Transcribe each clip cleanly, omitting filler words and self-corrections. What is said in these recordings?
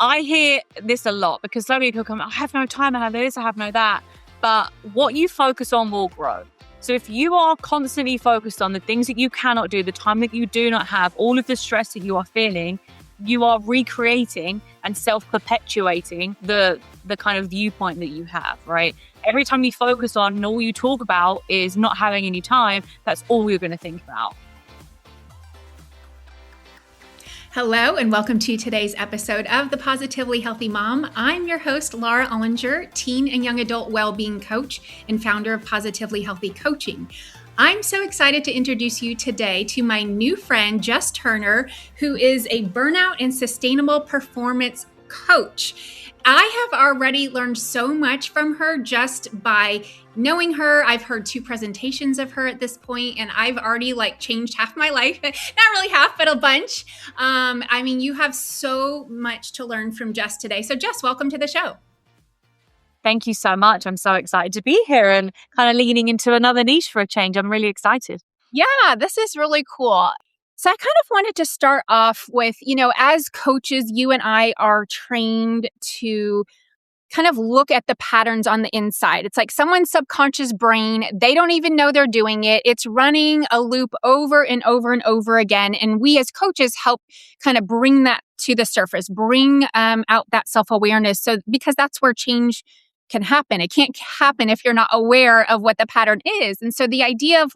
I hear this a lot because so many people come, I have no time, I have this, I have no that. But what you focus on will grow. So if you are constantly focused on the things that you cannot do, the time that you do not have, all of the stress that you are feeling, you are recreating and self-perpetuating the kind of viewpoint that you have, right? Every time you focus on and all you talk about is not having any time, that's all you're going to think about. Hello, and welcome to today's episode of The Positively Healthy Mom. I'm your host, Laura Ollinger, teen and young adult well-being coach and founder of Positively Healthy Coaching. I'm so excited to introduce you today to my new friend, Jess Turner, who is a burnout and sustainable performance coach. I have already learned so much from her just by knowing her. I've heard 2 presentations of her at this point, and I've already changed half my life. Not really half, but a bunch. You have so much to learn from Jess today. So Jess, welcome to the show. Thank you so much. I'm so excited to be here and kind of leaning into another niche for a change. I'm really excited. Yeah, this is really cool. So I kind of wanted to start off with, as coaches, you and I are trained to kind of look at the patterns on the inside. It's like someone's subconscious brain, they don't even know they're doing it. It's running a loop over and over and over again. And we as coaches help kind of bring that to the surface, bring out that self-awareness. So because that's where change can happen. It can't happen if you're not aware of what the pattern is. And so the idea of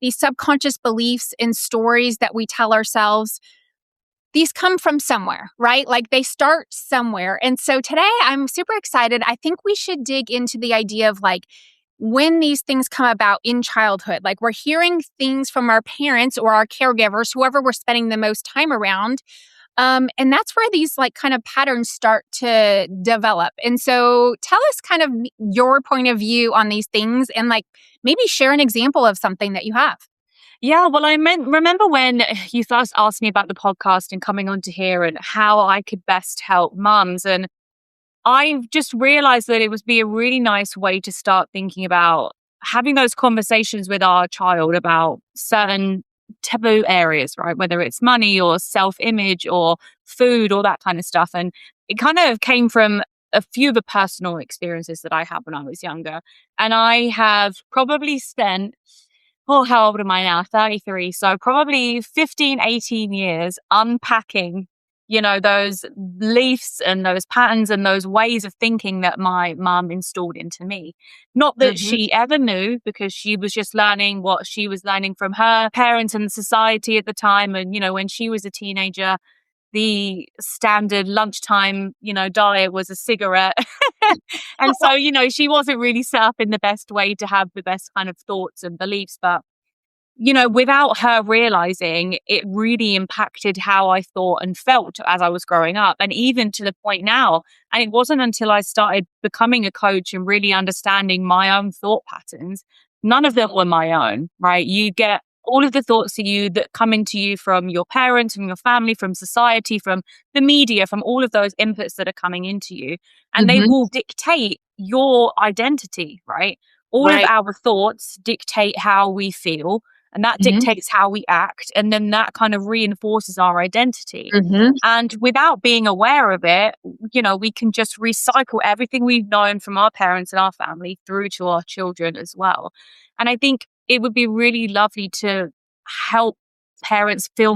these subconscious beliefs and stories that we tell ourselves, these come from somewhere, right? They start somewhere. And so today I'm super excited. I think we should dig into the idea of when these things come about in childhood. We're hearing things from our parents or our caregivers, whoever we're spending the most time around. And that's where these kind of patterns start to develop. And so tell us kind of your point of view on these things and maybe share an example of something that you have. Yeah, well, remember when you first asked me about the podcast and coming onto here and how I could best help mums. And I've just realized that it would be a really nice way to start thinking about having those conversations with our child about certain taboo areas, right? Whether it's money or self-image or food or that kind of stuff. And it kind of came from a few of the personal experiences that I had when I was younger. And I have probably spent, how old am I now? 33. So probably 15, 18 years unpacking, those beliefs and those patterns and those ways of thinking that my mum installed into me. Not that she ever knew, because she was just learning what she was learning from her parents and society at the time. And, when she was a teenager, the standard lunchtime, diet was a cigarette. And so, she wasn't really set up in the best way to have the best kind of thoughts and beliefs. But without her realizing, it really impacted how I thought and felt as I was growing up, and even to the point now. And it wasn't until I started becoming a coach and really understanding my own thought patterns, none of them were my own, right? You get all of the thoughts that come into you from your parents, from your family, from society, from the media, from all of those inputs that are coming into you. And they will dictate your identity, right? All of our thoughts dictate how we feel. And that dictates how we act. And then that kind of reinforces our identity. And without being aware of it, we can just recycle everything we've known from our parents and our family through to our children as well. And I think it would be really lovely to help parents be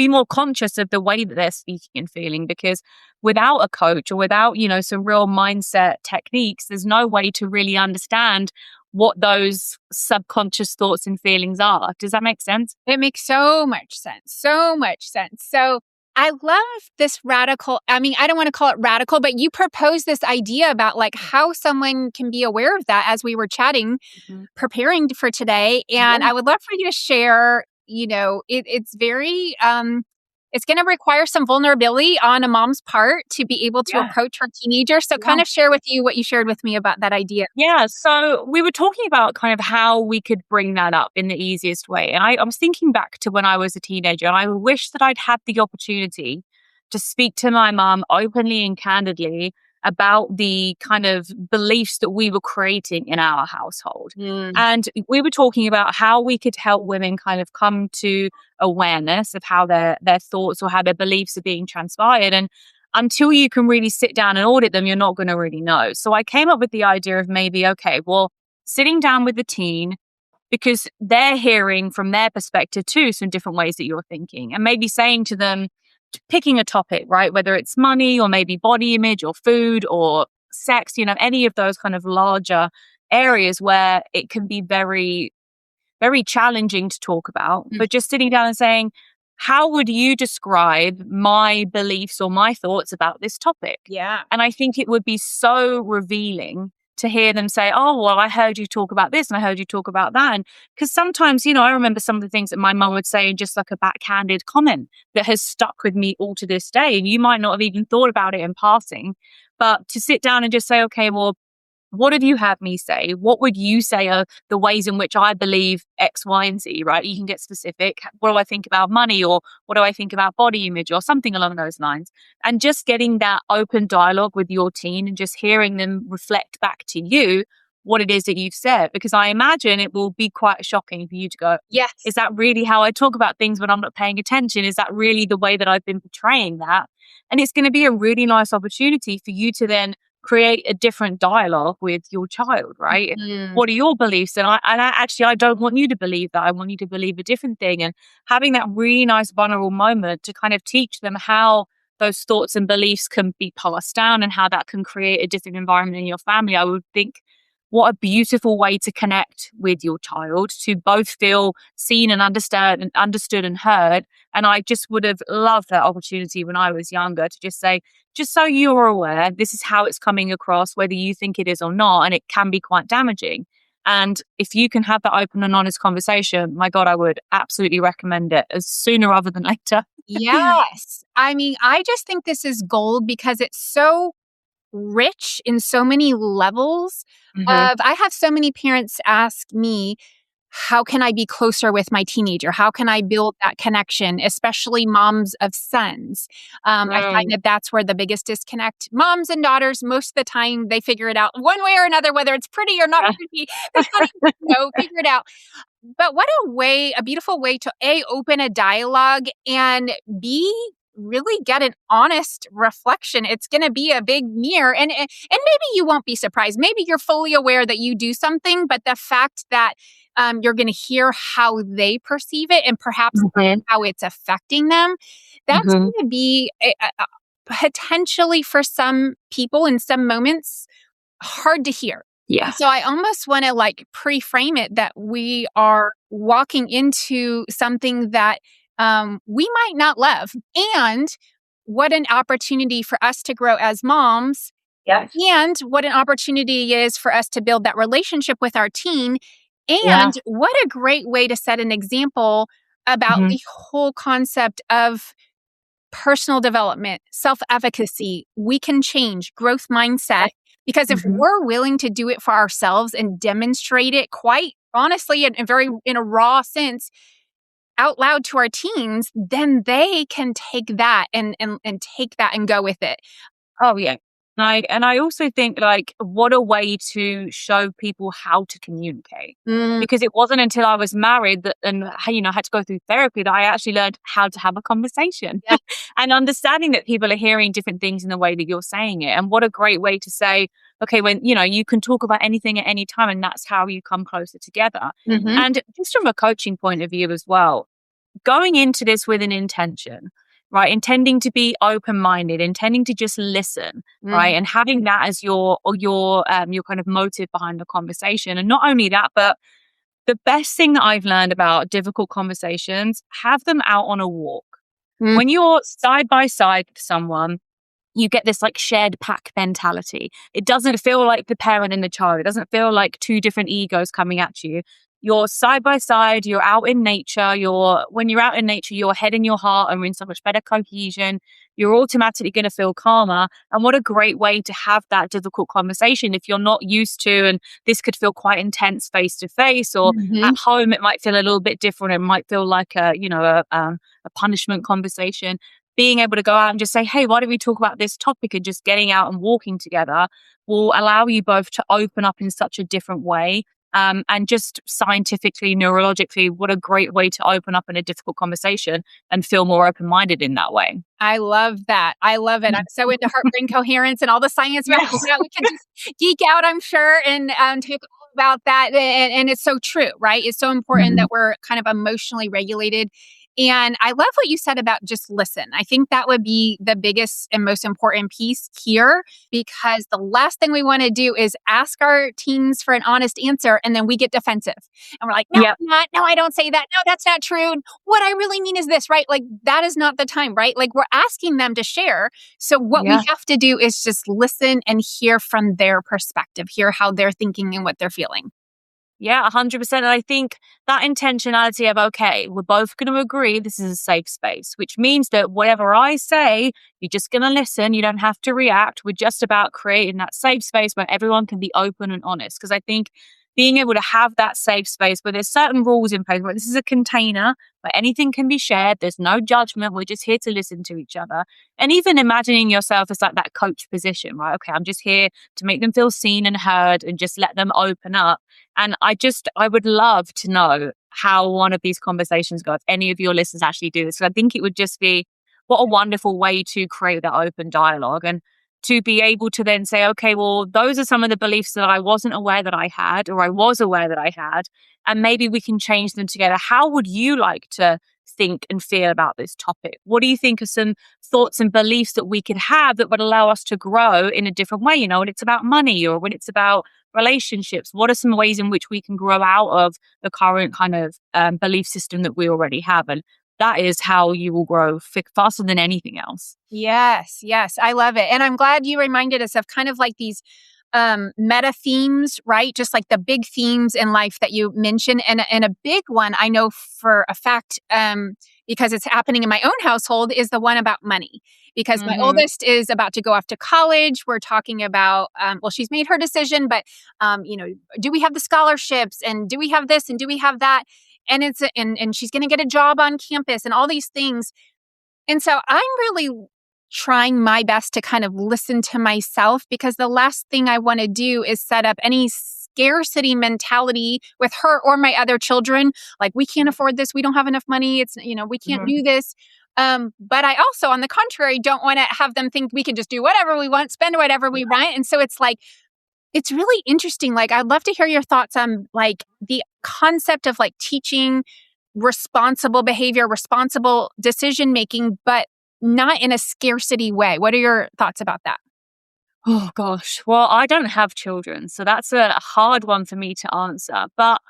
more conscious of the way that they're speaking and feeling, because without a coach or without, some real mindset techniques, there's no way to really understand what those subconscious thoughts and feelings are. Does that make sense? It makes so much sense. So much sense. So I love this radical, I don't want to call it radical, but you proposed this idea about how someone can be aware of that as we were chatting, preparing for today. And I would love for you to share, it's very, it's going to require some vulnerability on a mom's part to be able to approach her teenager. So kind of share with you what you shared with me about that idea. Yeah. So we were talking about kind of how we could bring that up in the easiest way. And I was thinking back to when I was a teenager, and I wish that I'd had the opportunity to speak to my mom openly and candidly about the kind of beliefs that we were creating in our household. And we were talking about how we could help women kind of come to awareness of how their thoughts or how their beliefs are being transpired. And until you can really sit down and audit them, you're not going to really know. So I came up with the idea of maybe, okay, well, sitting down with the teen, because they're hearing from their perspective too, some different ways that you're thinking, and maybe saying to them, picking a topic, right? Whether it's money or maybe body image or food or sex, any of those kind of larger areas where it can be very, very challenging to talk about, but just sitting down and saying, how would you describe my beliefs or my thoughts about this topic? Yeah. And I think it would be so revealing to hear them say, oh, well, I heard you talk about this and I heard you talk about that. And because sometimes, I remember some of the things that my mum would say in just like a backhanded comment that has stuck with me all to this day. And you might not have even thought about it in passing, but to sit down and just say, okay, well, what have you had me say? What would you say are the ways in which I believe X, Y, and Z, right? You can get specific. What do I think about money, or what do I think about body image, or something along those lines? And just getting that open dialogue with your teen and just hearing them reflect back to you what it is that you've said. Because I imagine it will be quite shocking for you to go, yes, is that really how I talk about things when I'm not paying attention? Is that really the way that I've been portraying that? And it's going to be a really nice opportunity for you to then create a different dialogue with your child, right? What are your beliefs? And I don't want you to believe that. I want you to believe a different thing. And having that really nice vulnerable moment to kind of teach them how those thoughts and beliefs can be passed down and how that can create a different environment in your family. I would think, what a beautiful way to connect with your child, to both feel seen and understood and heard. And I just would have loved that opportunity when I was younger to just say, just so you're aware, this is how it's coming across, whether you think it is or not, and it can be quite damaging. And if you can have that open and honest conversation, my God, I would absolutely recommend it as sooner rather than later. Yes. I mean, I just think this is gold because it's so rich in so many levels of, I have so many parents ask me, how can I be closer with my teenager? How can I build that connection, especially moms of sons? I find that that's where the biggest disconnect. Moms and daughters, most of the time, they figure it out one way or another, whether it's pretty or not pretty. They kind of, figure it out. But what a beautiful way to open a dialogue and really get an honest reflection. It's going to be a big mirror, and maybe you won't be surprised. Maybe you're fully aware that you do something, but the fact that you're going to hear how they perceive it and perhaps how it's affecting them, that's going to be potentially for some people in some moments hard to hear. Yeah. So I almost want to pre-frame it that we are walking into something that we might not love. And what an opportunity for us to grow as moms. Yes. And what an opportunity is for us to build that relationship with our teen. And what a great way to set an example about the whole concept of personal development, self-efficacy, we can change, growth mindset. Because if we're willing to do it for ourselves and demonstrate it quite honestly and in a raw sense out loud to our teens, then they can take that and take that and go with it. Oh, yeah. And I also think what a way to show people how to communicate. Because it wasn't until I was married and had to go through therapy that I actually learned how to have a conversation and understanding that people are hearing different things in the way that you're saying it. And what a great way to say, okay, when, you can talk about anything at any time, and that's how you come closer together. And just from a coaching point of view as well, going into this with an intention, right? Intending to be open-minded, intending to just listen, right? And having that as your kind of motive behind the conversation. And not only that, but the best thing that I've learned about difficult conversations, have them out on a walk. When you're side by side with someone, you get this shared pack mentality. It doesn't feel like the parent and the child. It doesn't feel like two different egos coming at you. You're side by side, you're out in nature. When you're out in nature, your head and your heart are in so much better cohesion. You're automatically going to feel calmer. And what a great way to have that difficult conversation if you're not used to, and this could feel quite intense face to face, or at home, it might feel a little bit different. It might feel like a punishment conversation. Being able to go out and just say, hey, why don't we talk about this topic, and just getting out and walking together will allow you both to open up in such a different way. And just scientifically, neurologically, what a great way to open up in a difficult conversation and feel more open-minded in that way. I love that. I love it. I'm so into heart-brain coherence and all the science behind that. We can just geek out, I'm sure, and talk all about that. And it's so true, right? It's so important that we're kind of emotionally regulated. And I love what you said about just listen. I think that would be the biggest and most important piece here, because the last thing we want to do is ask our teens for an honest answer and then we get defensive. And we're like, no, I'm not. No, I don't say that. No, that's not true. What I really mean is this, right? Like, that is not the time, right? Like, we're asking them to share. So what we have to do is just listen and hear from their perspective, hear how they're thinking and what they're feeling. Yeah, 100%. And I think that intentionality of, okay, we're both going to agree this is a safe space, which means that whatever I say, you're just going to listen. You don't have to react. We're just about creating that safe space where everyone can be open and honest. Because I think being able to have that safe space where there's certain rules in place, where this is a container where anything can be shared, there's no judgment, we're just here to listen to each other. And even imagining yourself as like that coach position, right? Okay, I'm just here to make them feel seen and heard and just let them open up. And I would love to know how one of these conversations go, if any of your listeners actually do this. So I think it would just be, what a wonderful way to create that open dialogue. And to be able to then say, okay, well, those are some of the beliefs that I wasn't aware that I had, or I was aware that I had, and maybe we can change them together. How would you like to think and feel about this topic? What do you think are some thoughts and beliefs that we could have that would allow us to grow in a different way? You know, when it's about money or when it's about relationships, what are some ways in which we can grow out of the current kind of belief system that we already have? And that is how you will grow faster than anything else. Yes. I love it. And I'm glad you reminded us of kind of like these meta themes, right? Just like the big themes in life that you mentioned. And a big one I know for a fact, because it's happening in my own household, is the one about money. Because my oldest is about to go off to college. We're talking about, well, she's made her decision, but, do we have the scholarships, and do we have this, and do we have that? And and she's going to get a job on campus and all these things. And so I'm really trying my best to kind of listen to myself, because the last thing I want to do is set up any scarcity mentality with her or my other children. Like, we can't afford this. We don't have enough money. It's, we can't do this. But I also, on the contrary, don't want to have them think we can just do whatever we want, spend whatever we want. And so it's like, it's really interesting. Like, I'd love to hear your thoughts on like the concept of like teaching responsible behavior, responsible decision making, but not in a scarcity way. What are your thoughts about that? Oh, gosh. Well, I don't have children, so that's a hard one for me to answer. But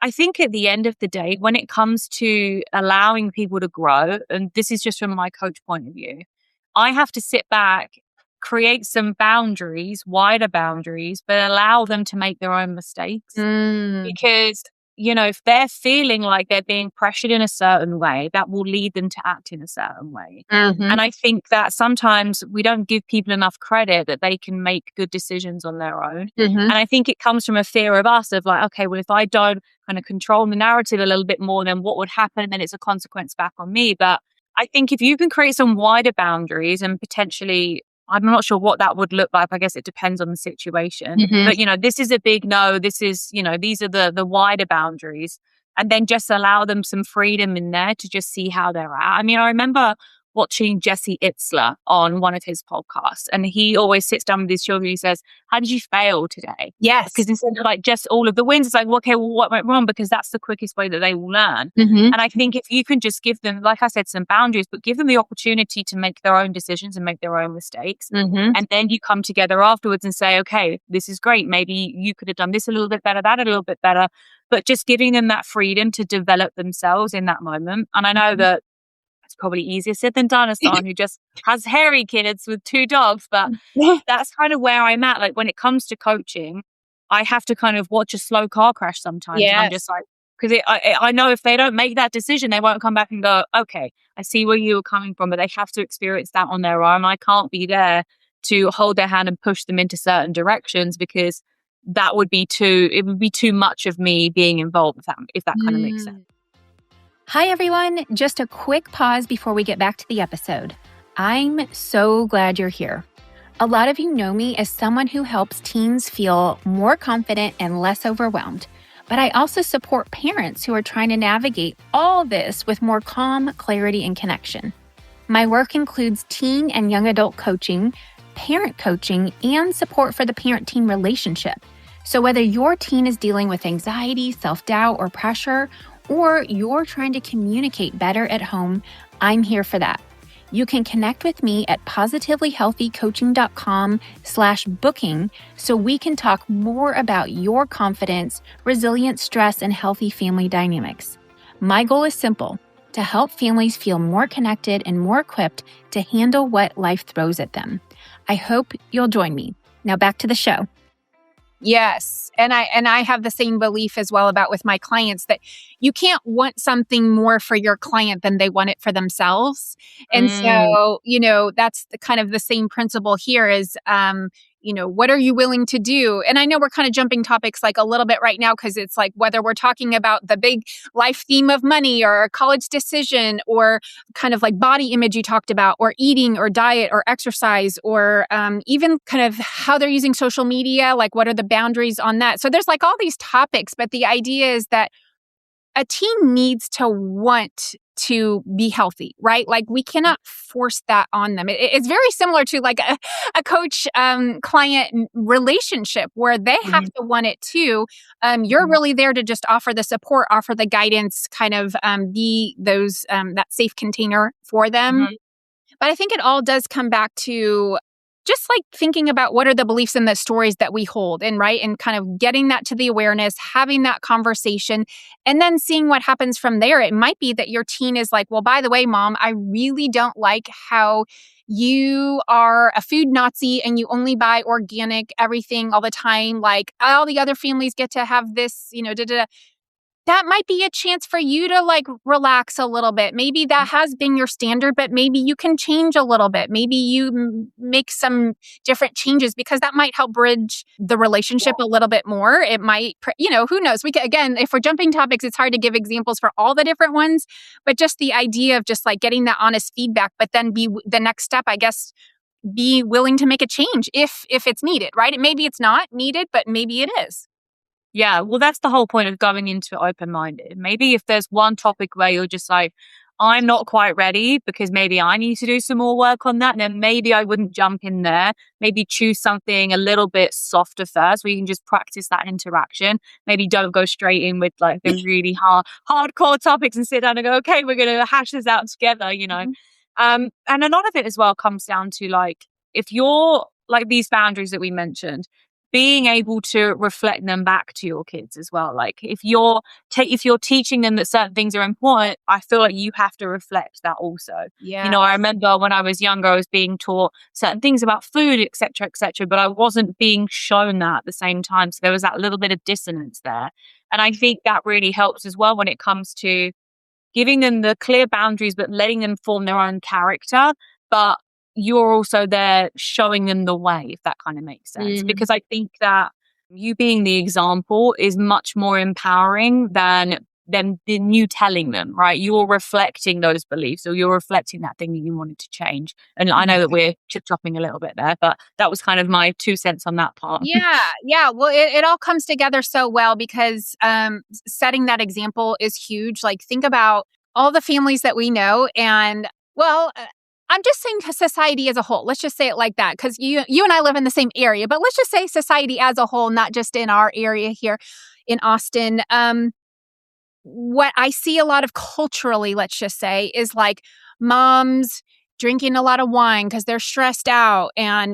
I think at the end of the day, when it comes to allowing people to grow, and this is just from my coach point of view, I have to sit back, create some boundaries, wider boundaries, but allow them to make their own mistakes. Because, if they're feeling like they're being pressured in a certain way, that will lead them to act in a certain way. And I think that sometimes we don't give people enough credit that they can make good decisions on their own. And I think it comes from a fear of us of like, okay, well, if I don't kind of control the narrative a little bit more, then what would happen? Then it's a consequence back on me. But I think if you can create some wider boundaries and potentially, I'm not sure what that would look like. I guess it depends on the situation. But, this is a big no. This is, these are the wider boundaries. And then just allow them some freedom in there to just see how they're at. I mean, I remember watching Jesse Itzler on one of his podcasts, and he always sits down with his children and he says, how did you fail today? Yes. Because instead of like just all of the wins, it's like, well, okay, well, what went wrong? Because that's the quickest way that they will learn. And I think if you can just give them, like I said, some boundaries, but give them the opportunity to make their own decisions and make their own mistakes. And then you come together afterwards and say, okay, this is great. Maybe you could have done this a little bit better, that a little bit better, but just giving them that freedom to develop themselves in that moment. And I know that it's probably easier said than done as someone who just has hairy kids with 2 dogs. But that's kind of where I'm at. Like, when it comes to coaching, I have to kind of watch a slow car crash sometimes. Yes. And I'm just like, because I know if they don't make that decision, they won't come back and go, okay, I see where you were coming from, but they have to experience that on their own. I can't be there to hold their hand and push them into certain directions, because that would be too much of me being involved, if that kind of makes sense. Hi, everyone. Just a quick pause before we get back to the episode. I'm so glad you're here. A lot of you know me as someone who helps teens feel more confident and less overwhelmed. But I also support parents who are trying to navigate all this with more calm, clarity, and connection. My work includes teen and young adult coaching, parent coaching, and support for the parent-teen relationship. So whether your teen is dealing with anxiety, self-doubt, or pressure, or you're trying to communicate better at home, I'm here for that. You can connect with me at positivelyhealthycoaching.com/booking so we can talk more about your confidence, resilience, stress, and healthy family dynamics. My goal is simple: to help families feel more connected and more equipped to handle what life throws at them. I hope you'll join me. Now back to the show. Yes. And I have the same belief as well about with my clients that you can't want something more for your client than they want it for themselves. And so, that's the kind of the same principle here is, what are you willing to do? And I know we're kind of jumping topics like a little bit right now because it's like whether we're talking about the big life theme of money or a college decision or kind of like body image you talked about or eating or diet or exercise or even kind of how they're using social media, like what are the boundaries on that? So there's like all these topics, but the idea is that a teen needs to want to be healthy, right? Like we cannot force that on them. It's very similar to like a coach client relationship where they have to want it too. You're really there to just offer the support, offer the guidance, kind of be those that safe container for them. But I think it all does come back to just like thinking about what are the beliefs and the stories that we hold and kind of getting that to the awareness, having that conversation, and then seeing what happens from there. It might be that your teen is like, well, by the way, mom, I really don't like how you are a food Nazi and you only buy organic everything all the time. Like all the other families get to have this, that might be a chance for you to like relax a little bit. Maybe that has been your standard, but maybe you can change a little bit. Maybe you make some different changes because that might help bridge the relationship a little bit more. It might, who knows? Again, if we're jumping topics, it's hard to give examples for all the different ones, but just the idea of just like getting that honest feedback, but then be the next step, I guess, be willing to make a change if it's needed, right? Maybe it's not needed, but maybe it is. Yeah, well, that's the whole point of going into it open-minded. Maybe if there's one topic where you're just like, I'm not quite ready because maybe I need to do some more work on that, then maybe I wouldn't jump in there. Maybe choose something a little bit softer first where you can just practice that interaction. Maybe don't go straight in with like the really hardcore topics and sit down and go, okay, we're going to hash this out together, And a lot of it as well comes down to like, if you're like these boundaries that we mentioned, being able to reflect them back to your kids as well. Like if you're teaching them that certain things are important, I feel like you have to reflect that also. Yeah. I remember when I was younger, I was being taught certain things about food, et cetera, but I wasn't being shown that at the same time. So there was that little bit of dissonance there. And I think that really helps as well when it comes to giving them the clear boundaries, but letting them form their own character. But you're also there showing them the way, if that kind of makes sense. Because I think that you being the example is much more empowering than you telling them, right? You're reflecting those beliefs or you're reflecting that thing that you wanted to change. And I know that we're chip-chopping a little bit there, but that was kind of my 2 cents on that part. Yeah. Well, it all comes together so well because setting that example is huge. Like think about all the families that we know and, well, I'm just saying society as a whole. Let's just say it like that because you and I live in the same area, but let's just say society as a whole, not just in our area here in Austin. What I see a lot of culturally, let's just say, is like moms drinking a lot of wine because they're stressed out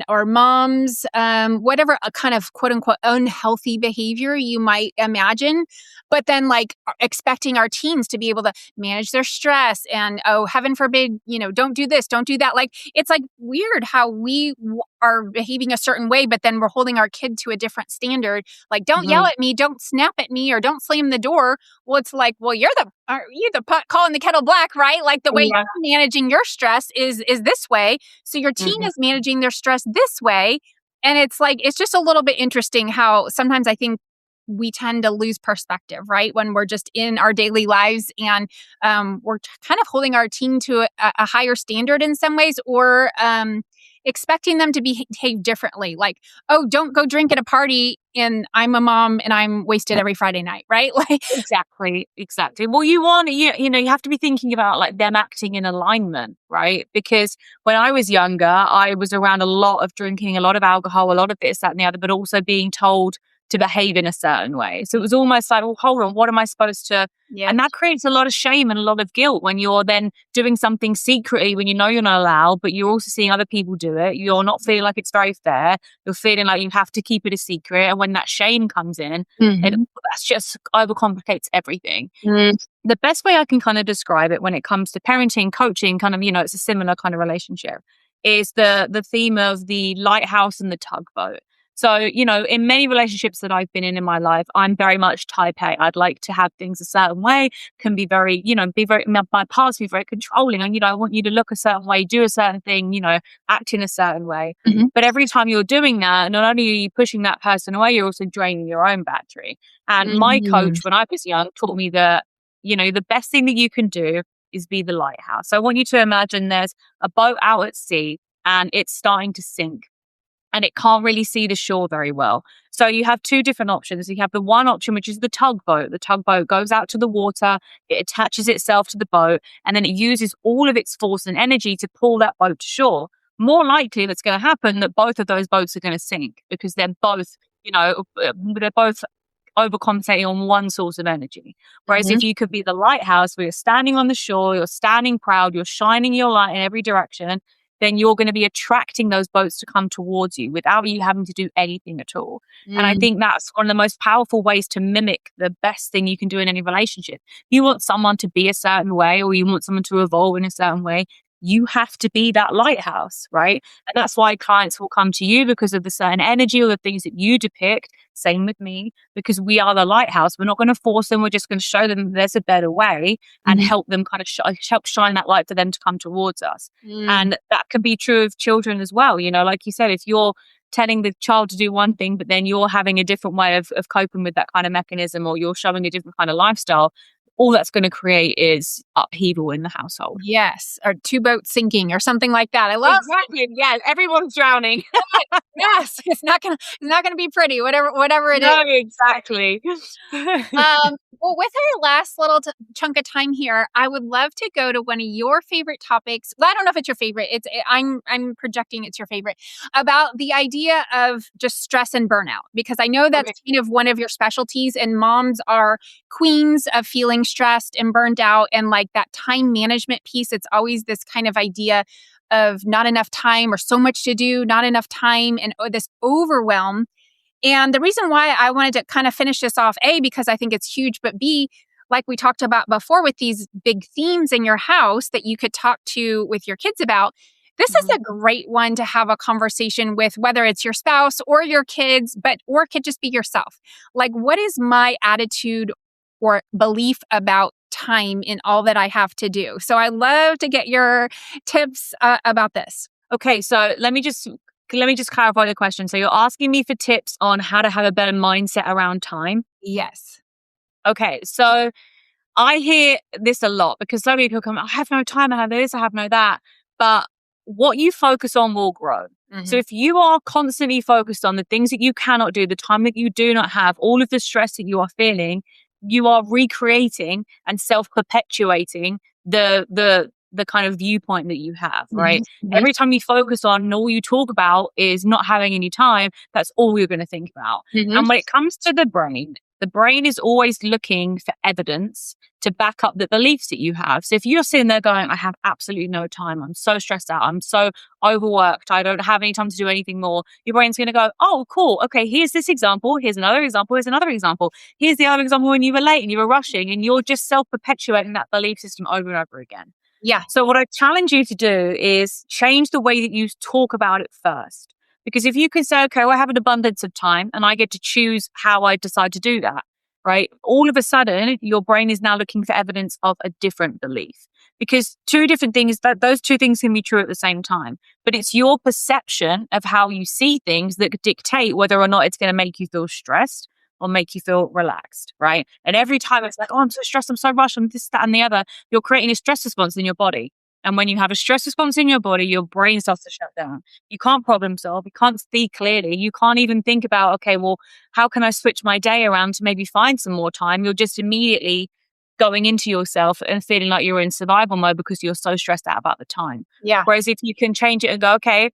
or moms, whatever a kind of quote unquote unhealthy behavior you might imagine, but then like expecting our teens to be able to manage their stress and, oh, heaven forbid, don't do this, don't do that. Like, it's like weird how we are behaving a certain way, but then we're holding our kid to a different standard. Like, don't yell at me, don't snap at me, or don't slam the door. Well, it's like, well, you're the pot calling the kettle black, right? Like the way you're managing your stress is this way. So your teen is managing their stress this way. And it's like, it's just a little bit interesting how sometimes I think we tend to lose perspective, right? When we're just in our daily lives and we're kind of holding our teen to a higher standard in some ways, or expecting them to behave differently. Like, oh, don't go drink at a party and I'm a mom and I'm wasted every Friday night, right? Like, Exactly. Well, you have to be thinking about like them acting in alignment, right? Because when I was younger, I was around a lot of drinking, a lot of alcohol, a lot of this, that, and the other, but also being told to behave in a certain way. So it was almost like, well, hold on, what am I supposed to? yeah. And that creates a lot of shame and a lot of guilt when you're then doing something secretly when you know you're not allowed, but you're also seeing other people do it. You're not feeling like it's very fair. You're feeling like you have to keep it a secret. And when that shame comes in, that's just overcomplicates everything. The best way I can kind of describe it when it comes to parenting, coaching, kind of, it's a similar kind of relationship, is the theme of the lighthouse and the tugboat. So, in many relationships that I've been in my life, I'm very much type A. I'd like to have things a certain way, can be very, my past be very controlling. And, I want you to look a certain way, do a certain thing, act in a certain way. But every time you're doing that, not only are you pushing that person away, you're also draining your own battery. And my coach, when I was young, taught me that, the best thing that you can do is be the lighthouse. So I want you to imagine there's a boat out at sea and it's starting to sink, and it can't really see the shore very well. So you have two different options. You have the one option, which is the tugboat. The tugboat goes out to the water, it attaches itself to the boat, and then it uses all of its force and energy to pull that boat to shore. More likely that's going to happen that both of those boats are going to sink because they're both, they're both overcompensating on one source of energy. Whereas if you could be the lighthouse where you're standing on the shore, you're standing proud, you're shining your light in every direction, then you're going to be attracting those boats to come towards you without you having to do anything at all. And I think that's one of the most powerful ways to mimic the best thing you can do in any relationship. If you want someone to be a certain way or you want someone to evolve in a certain way, you have to be that lighthouse, right? And that's why clients will come to you because of the certain energy or the things that you depict. Same with me, because we are the lighthouse. We're not going to force them. We're just going to show them there's a better way and help them kind of help shine that light for them to come towards us. And that can be true of children as well. Like you said, if you're telling the child to do one thing, but then you're having a different way of coping with that kind of mechanism, or you're showing a different kind of lifestyle, all that's going to create is upheaval in the household. Yes, or two boats sinking or something like that. I love exactly. Yeah, everyone's drowning. Yes, it's not gonna be pretty. Whatever it is. No, exactly. Well, with our last little chunk of time here, I would love to go to one of your favorite topics. Well, I don't know if it's your favorite. I'm projecting it's your favorite, about the idea of just stress and burnout, because I know that's kind of one of your specialties, and moms are queens of feeling stressed and burned out, and like that time management piece. It's always this kind of idea of not enough time or so much to do, not enough time, and this overwhelm. And the reason why I wanted to kind of finish this off, A, because I think it's huge, but B, like we talked about before with these big themes in your house that you could talk to with your kids about, this is a great one to have a conversation with, whether it's your spouse or your kids, or it could just be yourself. Like, what is my attitude or belief about time in all that I have to do? So I love to get your tips about this. Okay, so let me just clarify the question. So you're asking me for tips on how to have a better mindset around time? Yes. Okay, so I hear this a lot because so many people come, I have no time, I have this, I have no that. But what you focus on will grow. So if you are constantly focused on the things that you cannot do, the time that you do not have, all of the stress that you are feeling, you are recreating and self-perpetuating the kind of viewpoint that you have, right? Every time you focus on and all you talk about is not having any time, that's all you're going to think about. And when it comes to the brain is always looking for evidence to back up the beliefs that you have. So if you're sitting there going, I have absolutely no time, I'm so stressed out, I'm so overworked, I don't have any time to do anything more, your brain's going to go, oh, cool. Okay, here's this example. Here's another example. Here's another example. Here's the other example when you were late and you were rushing, and you're just self-perpetuating that belief system over and over again. Yeah. So what I challenge you to do is change the way that you talk about it first. Because if you can say, okay, well, I have an abundance of time and I get to choose how I decide to do that, right? All of a sudden, your brain is now looking for evidence of a different belief. Because two different things, those two things can be true at the same time. But it's your perception of how you see things that dictate whether or not it's going to make you feel stressed or make you feel relaxed, right? And every time it's like, oh, I'm so stressed, I'm so rushed, I'm this, that, and the other, you're creating a stress response in your body. And when you have a stress response in your body, your brain starts to shut down. You can't problem solve. You can't see clearly. You can't even think about, okay, well, how can I switch my day around to maybe find some more time? You're just immediately going into yourself and feeling like you're in survival mode because you're so stressed out about the time. Yeah. Whereas if you can change it and go, okay,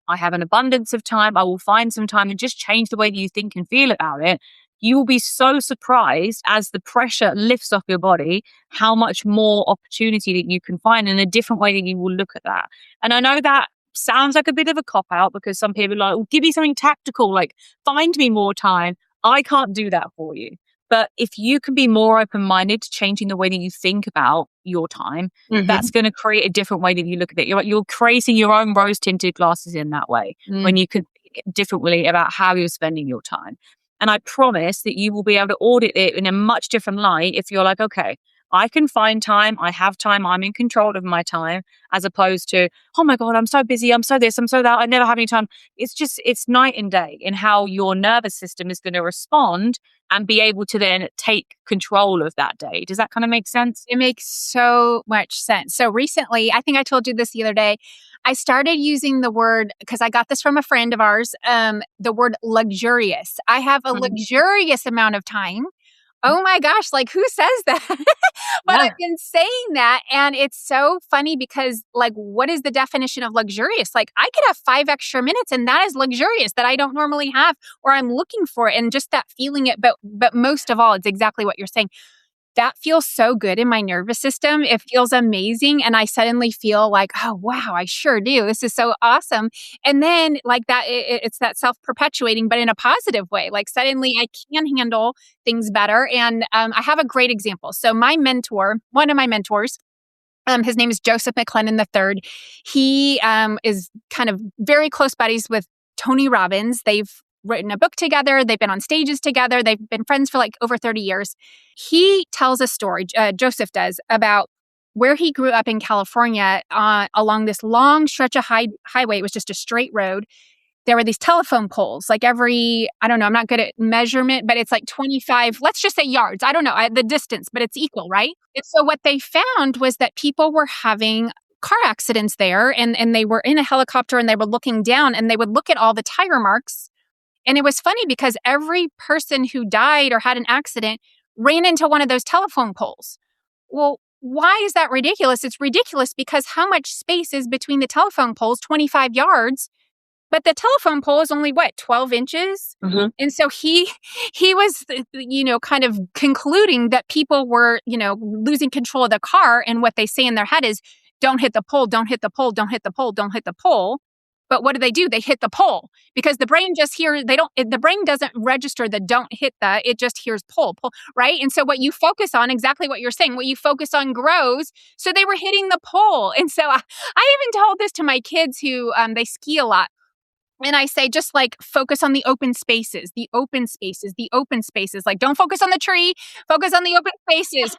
I have an abundance of time, I will find some time, and just change the way that you think and feel about it, you will be so surprised as the pressure lifts off your body, how much more opportunity that you can find in a different way that you will look at that. And I know that sounds like a bit of a cop out because some people are like, well, give me something tactical, like find me more time. I can't do that for you. But if you can be more open-minded to changing the way that you think about your time, that's going to create a different way that you look at it. You're creating your own rose-tinted glasses in that way when you can think differently about how you're spending your time. And I promise that you will be able to audit it in a much different light if you're like, okay, I can find time, I have time, I'm in control of my time, as opposed to, oh my God, I'm so busy, I'm so this, I'm so that, I never have any time. It's night and day in how your nervous system is going to respond and be able to then take control of that day. Does that kind of make sense? It makes so much sense. So recently, I think I told you this the other day, I started using the word, because I got this from a friend of ours, the word luxurious. I have a luxurious amount of time. Oh my gosh, like who says that? But I've been saying that, and it's so funny because like, what is the definition of luxurious? Like I could have 5 extra minutes and that is luxurious that I don't normally have or I'm looking for it, and just that feeling it. But most of all, it's exactly what you're saying. That feels so good in my nervous system. It feels amazing. And I suddenly feel like, oh, wow, I sure do. This is so awesome. And then like that, it's that self-perpetuating, but in a positive way. Like suddenly I can handle things better. And I have a great example. So my mentor, one of my mentors, his name is Joseph McClellan III. He is kind of very close buddies with Tony Robbins. They've written a book together. They've been on stages together. They've been friends for like over 30 years. He tells a story, Joseph does, about where he grew up in California along this long stretch of highway. It was just a straight road. There were these telephone poles, like every, I don't know, I'm not good at measurement, but it's like 25, let's just say yards. I don't know the distance, but it's equal, right? And so what they found was that people were having car accidents there, and they were in a helicopter and they were looking down and they would look at all the tire marks. And it was funny because every person who died or had an accident ran into one of those telephone poles. Well, why is that ridiculous? It's ridiculous because how much space is between the telephone poles? 25 yards. But the telephone pole is only, 12 inches? And so he was, kind of concluding that people were, losing control of the car. And what they say in their head is, don't hit the pole, don't hit the pole, don't hit the pole, don't hit the pole. But what do? They hit the pole because the brain just hears, the brain doesn't register the don't hit that, it just hears pull, right? And so what you focus on, exactly what you're saying, what you focus on grows. So they were hitting the pole. And so I even told this to my kids who, they ski a lot. And I say, just like focus on the open spaces, the open spaces, the open spaces. Like, don't focus on the tree, focus on the open spaces.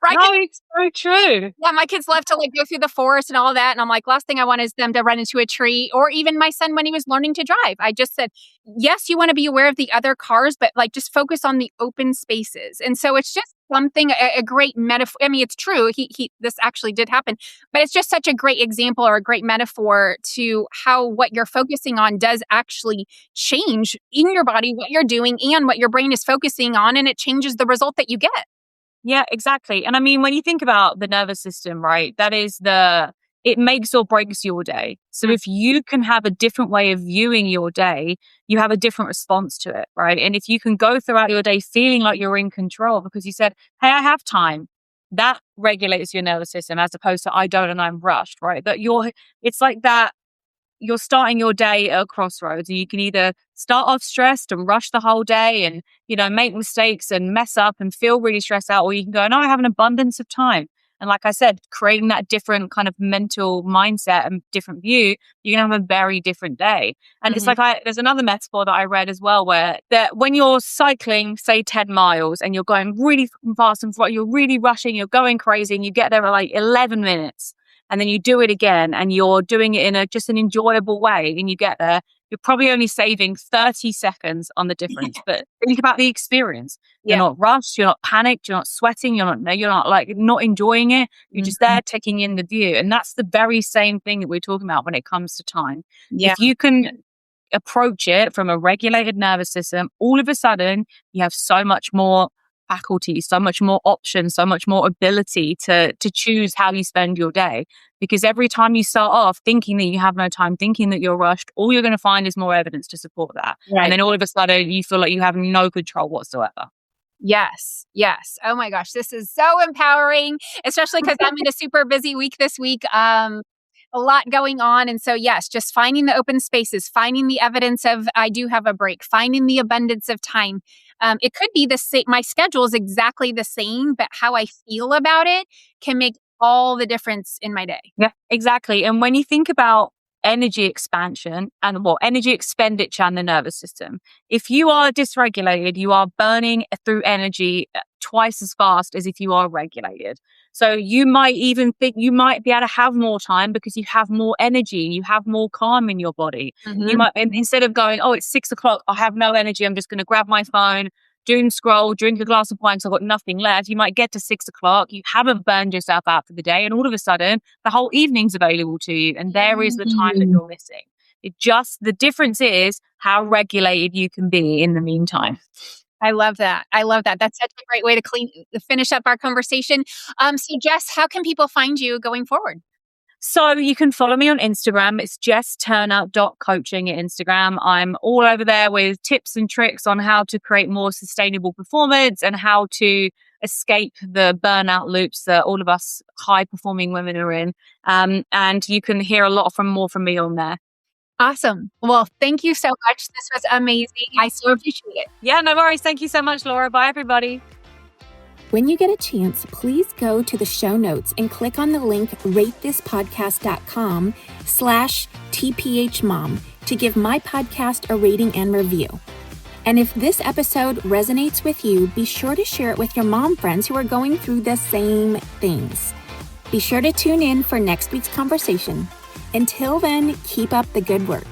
Right? No, it's so true. Yeah, my kids love to like go through the forest and all of that. And I'm like, last thing I want is them to run into a tree. Or even my son when he was learning to drive. I just said, yes, you want to be aware of the other cars, but like just focus on the open spaces. And so it's just something, a great metaphor. I mean, it's true. This actually did happen, but it's just such a great example or a great metaphor to how what you're focusing on does actually change in your body, what you're doing and what your brain is focusing on. And it changes the result that you get. Yeah, exactly. And I mean, when you think about the nervous system, right, it makes or breaks your day. So if you can have a different way of viewing your day, you have a different response to it, right? And if you can go throughout your day feeling like you're in control because you said, hey, I have time, that regulates your nervous system as opposed to I don't and I'm rushed, right? It's like that. You're starting your day at a crossroads and you can either start off stressed and rush the whole day and, make mistakes and mess up and feel really stressed out, or you can go, no, I have an abundance of time. And like I said, creating that different kind of mental mindset and different view, you're going to have a very different day. And it's like, there's another metaphor that I read as well, where that when you're cycling, say 10 miles and you're going really fast and you're really rushing, you're going crazy and you get there at like 11 minutes. and then you do it again and you're doing it in just an enjoyable way, and you get there, you're probably only saving 30 seconds on the difference. But think about the experience. You're not rushed, you're not panicked, you're not sweating, you're not like not enjoying it. You're just there taking in the view. And that's the very same thing that we're talking about when it comes to time. Yeah. If you can approach it from a regulated nervous system, all of a sudden you have so much more faculty, so much more options, so much more ability to choose how you spend your day. Because every time you start off thinking that you have no time, thinking that you're rushed, all you're going to find is more evidence to support that. Right. And then all of a sudden you feel like you have no control whatsoever. Yes. Yes. Oh my gosh. This is so empowering, especially because I'm in a super busy week this week. A lot going on. And so, yes, just finding the open spaces, finding the evidence of I do have a break, finding the abundance of time. It could be the same. My schedule is exactly the same, but how I feel about it can make all the difference in my day. Yeah, exactly. And when you think about energy expansion and energy expenditure and the nervous system, if you are dysregulated, you are burning through energy twice as fast as if you are regulated. So you might even think you might be able to have more time because you have more energy, you have more calm in your body. You might, instead of going, oh, it's 6 o'clock, I have no energy, I'm just going to grab my phone, doom scroll, drink a glass of wine because I've got nothing left. You might get to 6 o'clock, you haven't burned yourself out for the day, and all of a sudden the whole evening's available to you, and there is the time that you're missing. The difference is how regulated you can be in the meantime. I love that. That's such a great way to finish up our conversation. So Jess, how can people find you going forward? So you can follow me on Instagram. It's jessturner.coaching at Instagram. I'm all over there with tips and tricks on how to create more sustainable performance and how to escape the burnout loops that all of us high performing women are in. And you can hear a lot more from me on there. Awesome. Well, thank you so much. This was amazing. I so appreciate it. Yeah, no worries. Thank you so much, Laura. Bye, everybody. When you get a chance, please go to the show notes and click on the link ratethispodcast.com/tphmom to give my podcast a rating and review. And if this episode resonates with you, be sure to share it with your mom friends who are going through the same things. Be sure to tune in for next week's conversation. Until then, keep up the good work.